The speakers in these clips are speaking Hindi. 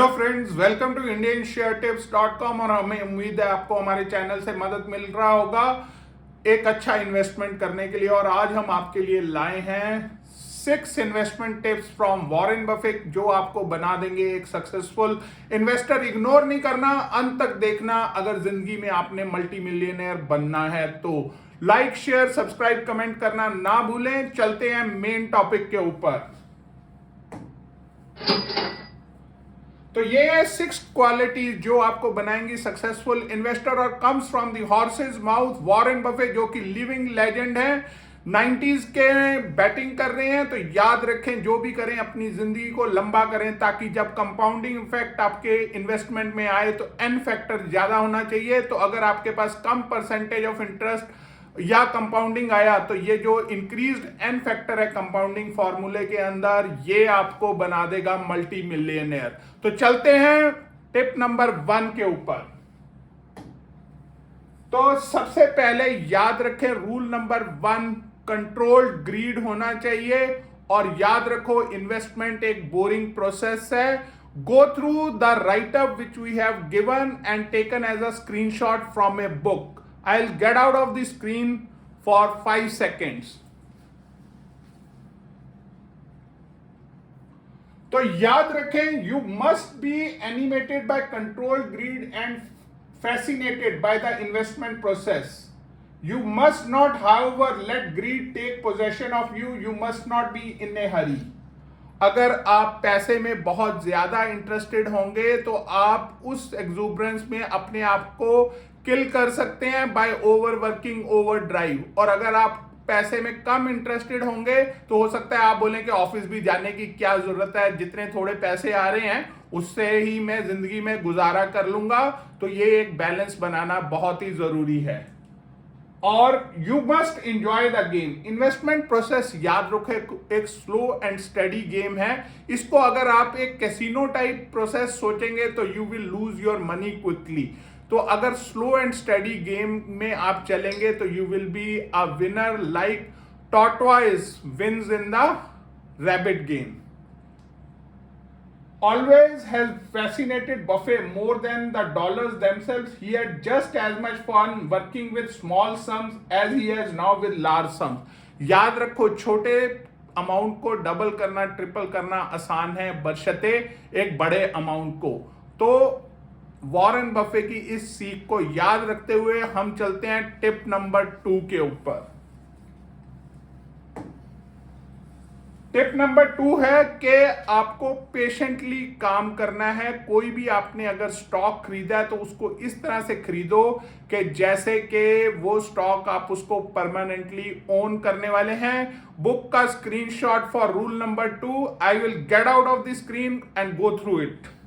Hello friends, welcome to indiansharetips.com। और हमें उम्मीद है आपको हमारे चैनल से मदद मिल रहा होगा एक अच्छा इन्वेस्टमेंट करने के लिए। और आज हम आपके लिए लाए हैं 6 investment tips from Warren Buffett जो आपको बना देंगे एक सक्सेसफुल इन्वेस्टर। इग्नोर नहीं करना, अंत तक देखना अगर जिंदगी में आपने मल्टी मिलियनेयर बनना है तो। लाइक, शेयर, सब्सक्राइब, कमेंट करना ना भूलें। चलते हैं मेन टॉपिक के ऊपर। तो ये है 6 क्वालिटीज जो आपको बनाएंगी सक्सेसफुल इन्वेस्टर और comes from the horse's mouth. Warren Buffett जो कि लिविंग लेजेंड है, 90s के बैटिंग कर रहे हैं। तो याद रखें, जो भी करें अपनी जिंदगी को लंबा करें ताकि जब कंपाउंडिंग इफेक्ट आपके इन्वेस्टमेंट में आए तो एन फैक्टर ज्यादा होना चाहिए। तो अगर आपके पास कम परसेंटेज ऑफ इंटरेस्ट या कंपाउंडिंग आया तो ये जो इंक्रीज्ड एन फैक्टर है कंपाउंडिंग फॉर्मूले के अंदर, ये आपको बना देगा मल्टी मिलियनेयर। तो चलते हैं टिप नंबर 1 के ऊपर। तो सबसे पहले याद रखें रूल नंबर 1, कंट्रोल्ड ग्रीड होना चाहिए। और याद रखो, इन्वेस्टमेंट एक बोरिंग प्रोसेस है। Go through the write up which we have given and taken as a screenshot from a book. I'll get out of the screen for 5 seconds. तो याद रखें, you must be animated by control greed and fascinated by the investment process. You must not, however, let greed take possession of you. You must not be in a hurry. अगर आप पैसे में बहुत ज्यादा इंटरेस्टेड होंगे तो आप उस एक्सूबरेंस में अपने आप को किल कर सकते हैं by over working, over drive. और अगर आप पैसे में कम इंटरेस्टेड होंगे तो हो सकता है आप बोलें कि ऑफिस भी जाने की क्या जरूरत है, जितने थोड़े पैसे आ रहे हैं उससे ही मैं जिंदगी में गुजारा कर लूंगा। तो ये एक बैलेंस बनाना बहुत ही जरूरी है। और you must enjoy the game. Investment process याद रखो एक स्लो एंड स्टडी गेम है। इसको अगर आप एक कैसीनो टाइप प्रोसेस सोचेंगे तो you will lose your money quickly. तो अगर स्लो एंड स्टडी गेम में आप चलेंगे तो you will be a winner like tortoise wins in the rabbit game. Always has fascinated Buffett more than the dollars themselves. He had just as much fun working with small sums as he has now with large sums. याद रखो, छोटे अमाउंट को डबल करना, ट्रिपल करना आसान है बशर्ते एक बड़े अमाउंट को। तो वॉरेन बफे की इस सीख को याद रखते हुए हम चलते हैं टिप नंबर 2 के ऊपर। टिप नंबर 2 है कि आपको पेशेंटली काम करना है। कोई भी आपने अगर स्टॉक खरीदा है तो उसको इस तरह से खरीदो कि जैसे कि वो स्टॉक आप उसको परमानेंटली ओन करने वाले हैं। बुक का screenshot for rule number 2। I will get out of the screen and go through it.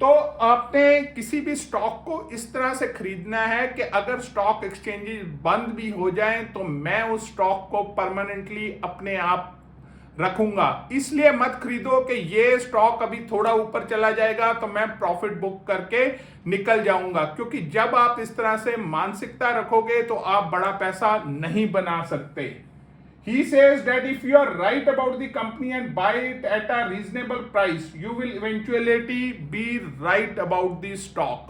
तो आपने किसी भी स्टॉक को इस तरह से खरीदना है कि अगर स्टॉक एक्सचेंजेस बंद भी हो जाएं तो मैं उस स्टॉक को परमानेंटली अपने आप रखूंगा। इसलिए मत खरीदो कि ये स्टॉक अभी थोड़ा ऊपर चला जाएगा तो मैं प्रॉफिट बुक करके निकल जाऊंगा, क्योंकि जब आप इस तरह से मानसिकता रखोगे तो आप बड़ा पैसा नहीं बना सकते। He says that if you are right about the company and buy it at a reasonable price, you will eventually be right about the stock.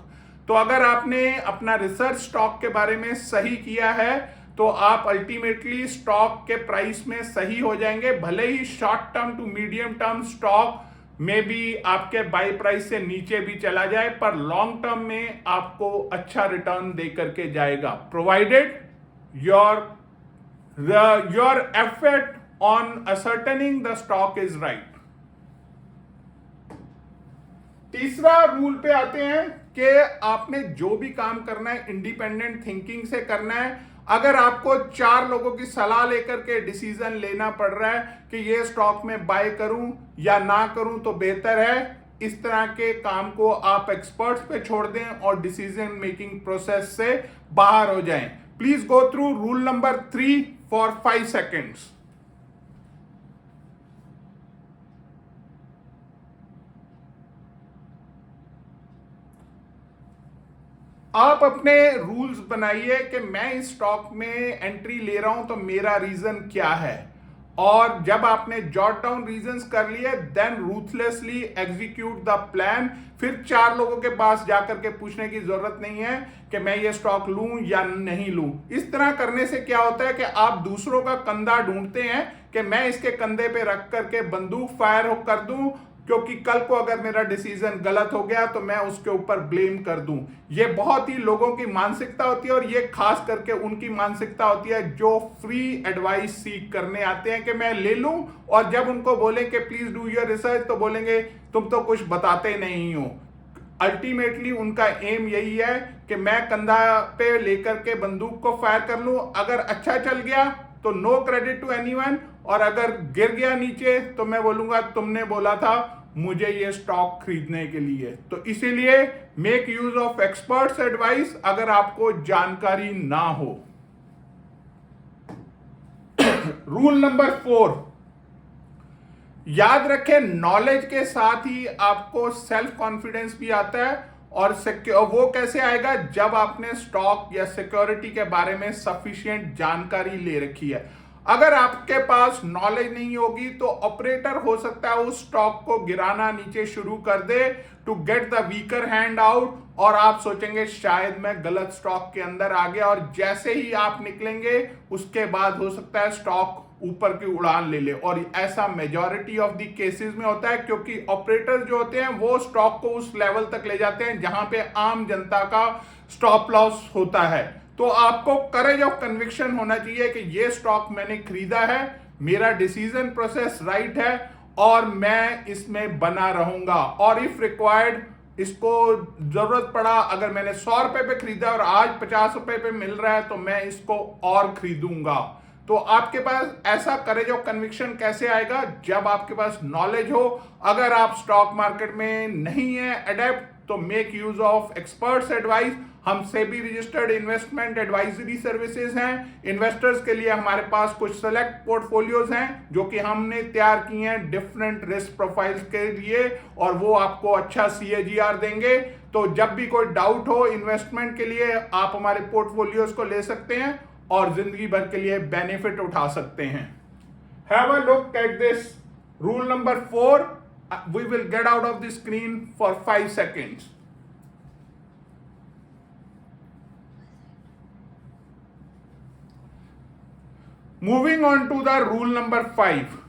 तो अगर आपने अपना रिसर्च स्टॉक के बारे में सही किया है तो आप अल्टीमेटली स्टॉक के प्राइस में सही हो जाएंगे। भले ही short term to medium term stock में भी आपके बाई प्राइस से नीचे भी चला जाए, पर लॉन्ग टर्म में आपको अच्छा रिटर्न दे करके जाएगा, provided your effort on ascertaining the stock is right. तीसरा रूल पे आते हैं कि आपने जो भी काम करना है इंडिपेंडेंट थिंकिंग से करना है। अगर आपको 4 लोगों की सलाह लेकर के डिसीजन लेना पड़ रहा है कि ये स्टॉक में बाय करूं या ना करूं तो बेहतर है इस तरह के काम को आप एक्सपर्ट्स पे छोड़ दें और डिसीजन मेकिंग प्रोसेस से बाहर हो जाएं। Please go through rule number 3 for 5 seconds. आप अपने रूल्स बनाइए कि मैं इस स्टॉक में एंट्री ले रहा हूं तो मेरा रीजन क्या है, और जब आपने जॉट डाउन रीजंस कर लिए then ruthlessly execute the plan. फिर 4 लोगों के पास जाकर के पूछने की जरूरत नहीं है कि मैं ये स्टॉक लूं या नहीं लूं। इस तरह करने से क्या होता है कि आप दूसरों का कंधा ढूंढते हैं कि मैं इसके कंधे पे रख करके बंदूक फायर कर दूं, क्योंकि कल को अगर मेरा डिसीजन गलत हो गया तो मैं उसके ऊपर ब्लेम कर दूं। ये बहुत ही लोगों की मानसिकता होती है, और ये खास करके उनकी मानसिकता होती है जो फ्री एडवाइस सीख करने आते हैं कि मैं ले लूं, और जब उनको बोले कि प्लीज डू योर रिसर्च तो बोलेंगे तुम तो कुछ बताते नहीं हो। अल्टीमेटली उनका एम यही है कि मैं कंधा पे लेकर के बंदूक को फायर कर लूं, अगर अच्छा चल गया तो नो क्रेडिट टू एनीवन, और अगर गिर गया नीचे तो मैं बोलूंगा तुमने बोला था मुझे ये स्टॉक खरीदने के लिए। तो इसीलिए make use of experts advice अगर आपको जानकारी ना हो। रूल नंबर 4, याद रखें नॉलेज के साथ ही आपको सेल्फ कॉन्फिडेंस भी आता है, और वो कैसे आएगा, जब आपने स्टॉक या सिक्योरिटी के बारे में सफिशिएंट जानकारी ले रखी है। अगर आपके पास नॉलेज नहीं होगी तो ऑपरेटर हो सकता है उस स्टॉक को गिराना नीचे शुरू कर दे to get the weaker hand out, और आप सोचेंगे शायद मैं गलत स्टॉक के अंदर आ गया, और जैसे ही आप निकलेंगे उसके बाद हो सकता है स्टॉक ऊपर की उड़ान ले ले। और ऐसा मेजॉरिटी ऑफ द केसेस में होता है, क्योंकि ऑपरेटर जो होते हैं वो स्टॉक को उस लेवल तक ले जाते हैं जहां पे आम जनता का स्टॉप लॉस होता है। तो आपको करेज ऑफ कन्विक्शन होना चाहिए कि ये स्टॉक मैंने खरीदा है, मेरा डिसीजन प्रोसेस राइट है, और मैं इसमें बना रहूंगा, और इफ रिक्वायर्ड इसको जरूरत पड़ा, अगर मैंने 100 रुपए पे खरीदा और आज 50 रुपए पे मिल रहा है तो मैं इसको और खरीदूंगा। तो आपके पास ऐसा करेज ऑफ कन्विक्शन कैसे आएगा, जब आपके पास नॉलेज हो। अगर आप स्टॉक मार्केट में नहीं है एडेप्ट तो make use of experts advice. हम SEBI registered investment advisory services हैं। इन्वेस्टर्स के लिए हमारे पास कुछ सेलेक्ट पोर्टफोलियोज हैं जो कि हमने तैयार किए हैं डिफरेंट रिस्क प्रोफाइल्स के लिए, और वो आपको अच्छा CAGR देंगे। तो जब भी कोई डाउट हो इन्वेस्टमेंट के लिए आप हमारे पोर्टफोलियोज को ले सकते हैं और जिंदगी भर के लिए बेनिफिट उठा सकते हैं। Have a look at this rule number 4। We will get out of the screen for 5 seconds. Moving on to the rule number 5.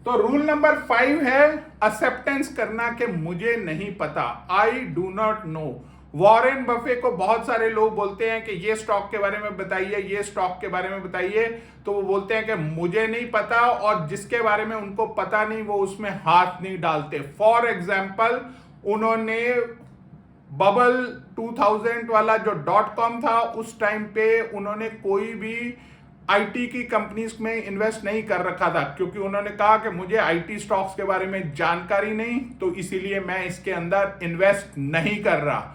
तो रूल नंबर 5 है एक्सेप्टेंस करना कि मुझे नहीं पता, I do not know. Warren Buffett को बहुत सारे लोग बोलते हैं कि ये स्टॉक के बारे में बताइए, ये स्टॉक के बारे में बताइए, तो वो बोलते हैं कि मुझे नहीं पता, और जिसके बारे में उनको पता नहीं वो उसमें हाथ नहीं डालते। फॉर एग्जाम्पल उन्होंने बबल 2000 वाला जो .com था उस टाइम पे उन्होंने कोई भी आईटी की कंपनीज में इन्वेस्ट नहीं कर रखा था, क्योंकि उन्होंने कहा कि मुझे आईटी स्टॉक्स के बारे में जानकारी नहीं, तो इसीलिए मैं इसके अंदर इन्वेस्ट नहीं कर रहा।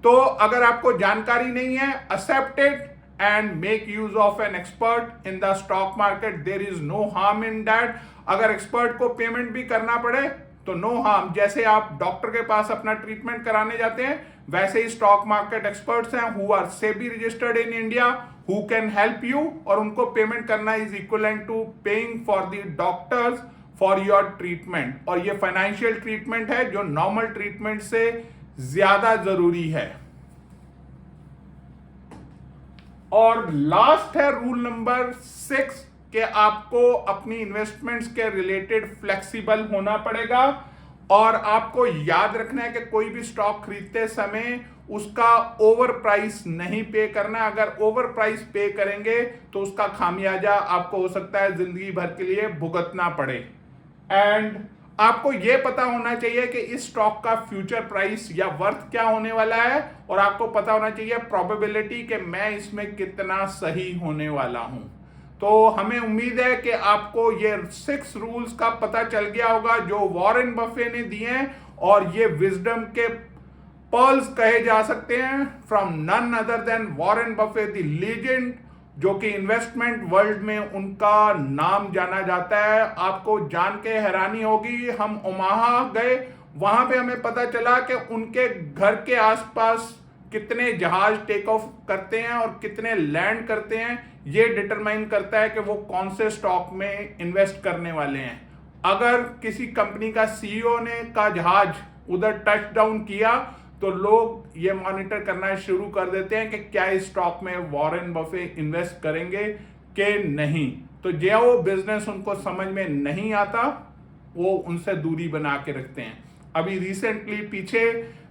तो अगर आपको जानकारी नहीं है, accept it and make use of an expert in the stock market. There is no harm in that. अगर एक्सपर्ट को पेमेंट भी करना पड़े तो नो हार्म। जैसे आप डॉक्टर के पास अपना ट्रीटमेंट कराने जाते हैं, वैसे ही स्टॉक मार्केट एक्सपर्ट्स हैं who are SEBI registered in India, who can help you, और उनको पेमेंट करना is equivalent to paying for the doctors for your treatment. और ये फाइनेंशियल ट्रीटमेंट है जो नॉर्मल ट्रीटमेंट से ज्यादा जरूरी है। और लास्ट है रूल नंबर 6 कि आपको अपनी इन्वेस्टमेंट्स के रिलेटेड फ्लेक्सिबल होना पड़ेगा, और आपको याद रखना है कि कोई भी स्टॉक खरीदते समय उसका ओवर प्राइस नहीं पे करना। अगर ओवर प्राइस पे करेंगे तो उसका खामियाजा आपको हो सकता है जिंदगी भर के लिए भुगतना पड़े। एंड आपको यह पता होना चाहिए कि इस स्टॉक का फ्यूचर प्राइस या वर्थ क्या होने वाला है, और आपको पता होना चाहिए प्रोबेबिलिटी कि मैं इसमें कितना सही होने वाला हूं। तो हमें उम्मीद है कि आपको ये 6 रूल्स का पता चल गया होगा जो वॉरेन बफे ने दिए हैं, और ये विजडम के पर्ल्स कहे जा सकते हैं from none other than Warren Buffett the legend, जो कि इन्वेस्टमेंट वर्ल्ड में उनका नाम जाना जाता है। आपको जान के हैरानी होगी, हम ओमाहा गए, वहां पे हमें पता चला कि उनके घर के आसपास कितने जहाज टेक ऑफ करते हैं और कितने लैंड करते हैं, ये डिटरमाइन करता है कि वो कौन से स्टॉक में इन्वेस्ट करने वाले हैं। अगर किसी कंपनी का सीईओ ने का जहाज उधर टच डाउन किया तो लोग ये मॉनिटर करना शुरू कर देते हैं कि क्या इस स्टॉक में वॉरेन बफे इन्वेस्ट करेंगे कि नहीं। तो जो बिजनेस उनको समझ में नहीं आता वो उनसे दूरी बना के रखते हैं। अभी रिसेंटली पीछे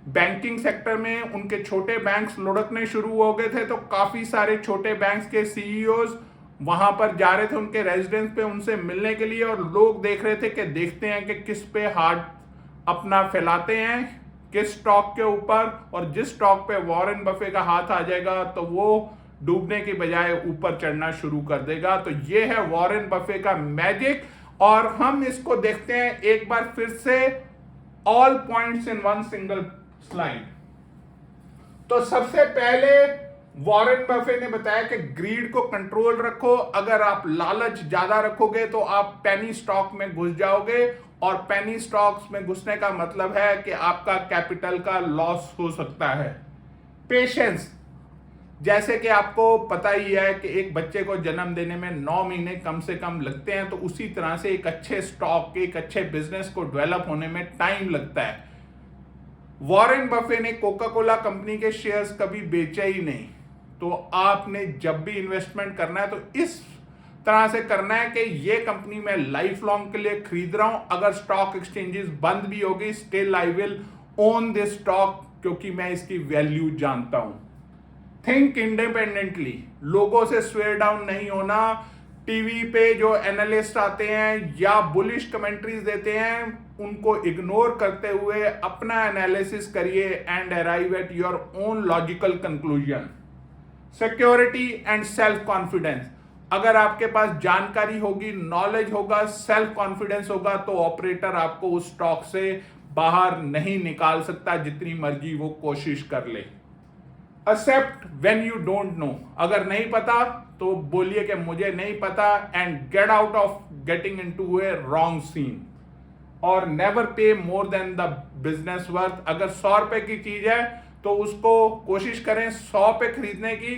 बैंकिंग सेक्टर में उनके छोटे बैंक्स लुढ़कने शुरू हो गए थे, तो काफी सारे छोटे बैंक्स के सीईओज वहां पर जा रहे थे उनके रेजिडेंस पे उनसे मिलने के लिए, और लोग देख रहे थे कि देखते हैं कि किस पे हाथ अपना फैलाते हैं, किस स्टॉक के ऊपर, और जिस स्टॉक पे वॉरेन बफे का हाथ आ जाएगा तो वो डूबने की बजाय ऊपर चढ़ना शुरू कर देगा। तो ये है वॉरेन बफे का मैजिक, और हम इसको देखते हैं एक बार फिर से, all points in one single slide. तो सबसे पहले वॉरेन बफे ने बताया कि ग्रीड को कंट्रोल रखो। अगर आप लालच ज्यादा रखोगे तो आप पेनी स्टॉक में घुस जाओगे, और पेनी स्टॉक्स में घुसने का मतलब है कि आपका कैपिटल का लॉस हो सकता है। पेशेंस, जैसे कि आपको पता ही है कि एक बच्चे को जन्म देने में 9 महीने कम से कम लगते हैं, तो उसी तरह से एक अच्छे स्टॉक, एक अच्छे बिजनेस को डेवलप होने में टाइम लगता है। वॉरेन बफे ने कोका कोला कंपनी के शेयर्स कभी बेचे ही नहीं। तो आपने जब भी इन्वेस्टमेंट करना है तो इस तरह से करना है कि ये कंपनी मैं लाइफ लॉन्ग के लिए खरीद रहा हूं, अगर स्टॉक एक्सचेंजेस बंद भी होगी still I will own this stock, क्योंकि मैं इसकी वैल्यू जानता हूं। थिंक इंडिपेंडेंटली, लोगों से स्वेयर डाउन नहीं होना। टीवी पे जो एनालिस्ट आते हैं या बुलिश कमेंट्रीज देते हैं उनको इग्नोर करते हुए अपना एनालिसिस करिए and arrive at your own logical conclusion. Security and self confidence, अगर आपके पास जानकारी होगी, नॉलेज होगा, सेल्फ कॉन्फिडेंस होगा, तो ऑपरेटर आपको उस स्टॉक से बाहर नहीं निकाल सकता जितनी मर्जी वो कोशिश कर ले। Except when you don't know, अगर नहीं पता तो बोलिए कि मुझे नहीं पता, and get out of getting into a wrong scene. और never pay more than the business worth, अगर 100 रुपए की चीज है तो उसको कोशिश करें 100 पे खरीदने की,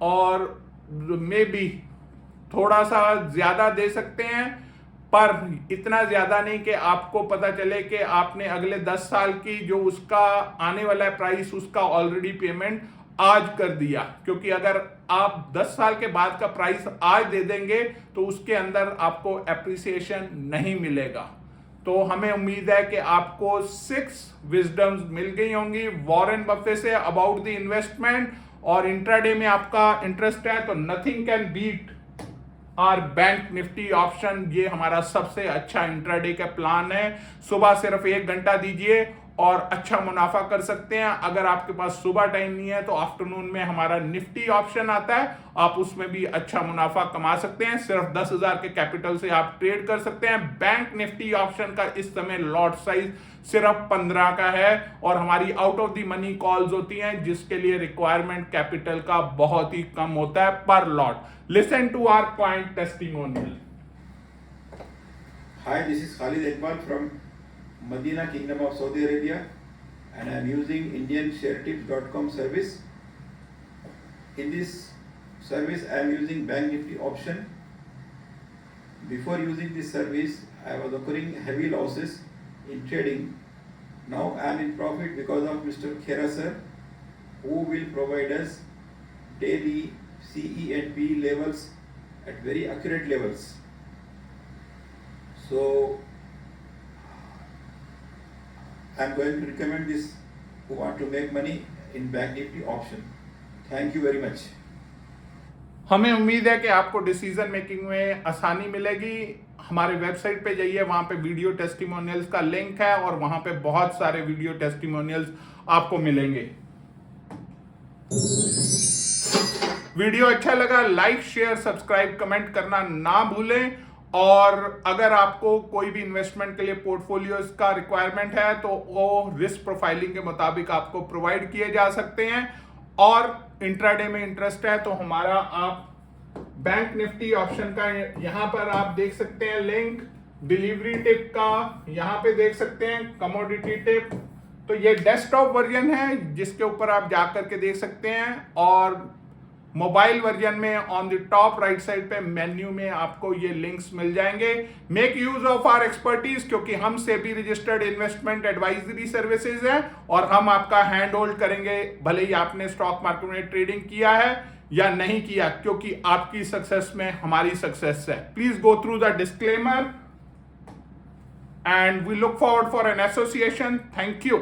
और मे बी थोड़ा सा ज्यादा दे सकते हैं पर इतना ज्यादा नहीं कि आपको पता चले कि आपने अगले 10 साल की जो उसका आने वाला है प्राइस, उसका ऑलरेडी पेमेंट आज कर दिया। क्योंकि अगर आप 10 साल के बाद का प्राइस आज दे देंगे तो उसके अंदर आपको एप्रिसिएशन नहीं मिलेगा। तो हमें उम्मीद है कि आपको 6 विजडम्स मिल गई होंगी वॉरेन बफे से अबाउट द इन्वेस्टमेंट। और इंट्राडे में आपका इंटरेस्ट है तो nothing can beat our bank Nifty option, ये हमारा सबसे अच्छा इंट्राडे का प्लान है। सुबह सिर्फ 1 घंटा दीजिए और अच्छा मुनाफा कर सकते हैं। अगर आपके पास सुबह टाइम नहीं है तो आफ्टरनून में हमारा निफ्टी ऑप्शन आता है, आप उसमें भी अच्छा मुनाफा कमा सकते हैं। सिर्फ 10,000 के कैपिटल से आप ट्रेड कर सकते हैं। बैंक निफ्टी ऑप्शन का इस समय लॉट साइज सिर्फ 15 का है, और हमारी out of the money calls होती हैं जिसके लिए रिक्वायरमेंट कैपिटल का बहुत ही कम होता है पर lot. Listen to our client testimonial. Hi, this is Khalid Iqbal from Medina Kingdom of Saudi Arabia, and I am using IndianShareTips.com service. In this service I am using Bank Nifty option. Before using this service I was occurring heavy losses in trading. Now I am in profit because of Mr. Khera sir, who will provide us daily CE and P levels at very accurate levels. So I am going to recommend this who want to make money in Bank Nifty option. Thank you very much. हमें उम्मीद है कि आपको डिसीजन मेकिंग में आसानी मिलेगी। हमारे वेबसाइट पे जाइए, वहां पे वीडियो टेस्टिमोनियल्स का लिंक है और वहां पे बहुत सारे वीडियो टेस्टिमोनियल्स आपको मिलेंगे। वीडियो अच्छा लगा लाइक शेयर सब्सक्राइब कमेंट करना ना भूलें। और अगर आपको कोई भी इन्वेस्टमेंट के लिए पोर्टफोलियो का रिक्वायरमेंट है तो वो रिस्क प्रोफाइलिंग के मुताबिक आपको प्रोवाइड किए जा सकते हैं। और इंट्राडे में इंटरेस्ट है तो हमारा आप बैंक निफ्टी ऑप्शन का यहां पर आप देख सकते हैं लिंक, डिलीवरी टिप का यहाँ पे देख सकते हैं, कमोडिटी टिप। तो ये डेस्कटॉप वर्जन है जिसके ऊपर आप जा करके देख सकते हैं, और मोबाइल वर्जन में on the top right side पे मेन्यू में आपको ये लिंक्स मिल जाएंगे। Make use of our expertise, क्योंकि हम SEBI registered investment advisory services हैं और हम आपका हैंड होल्ड करेंगे, भले ही आपने स्टॉक मार्केट में ट्रेडिंग किया है या नहीं किया, क्योंकि आपकी सक्सेस में हमारी सक्सेस है। Please go through the disclaimer and we look forward for an association. Thank you.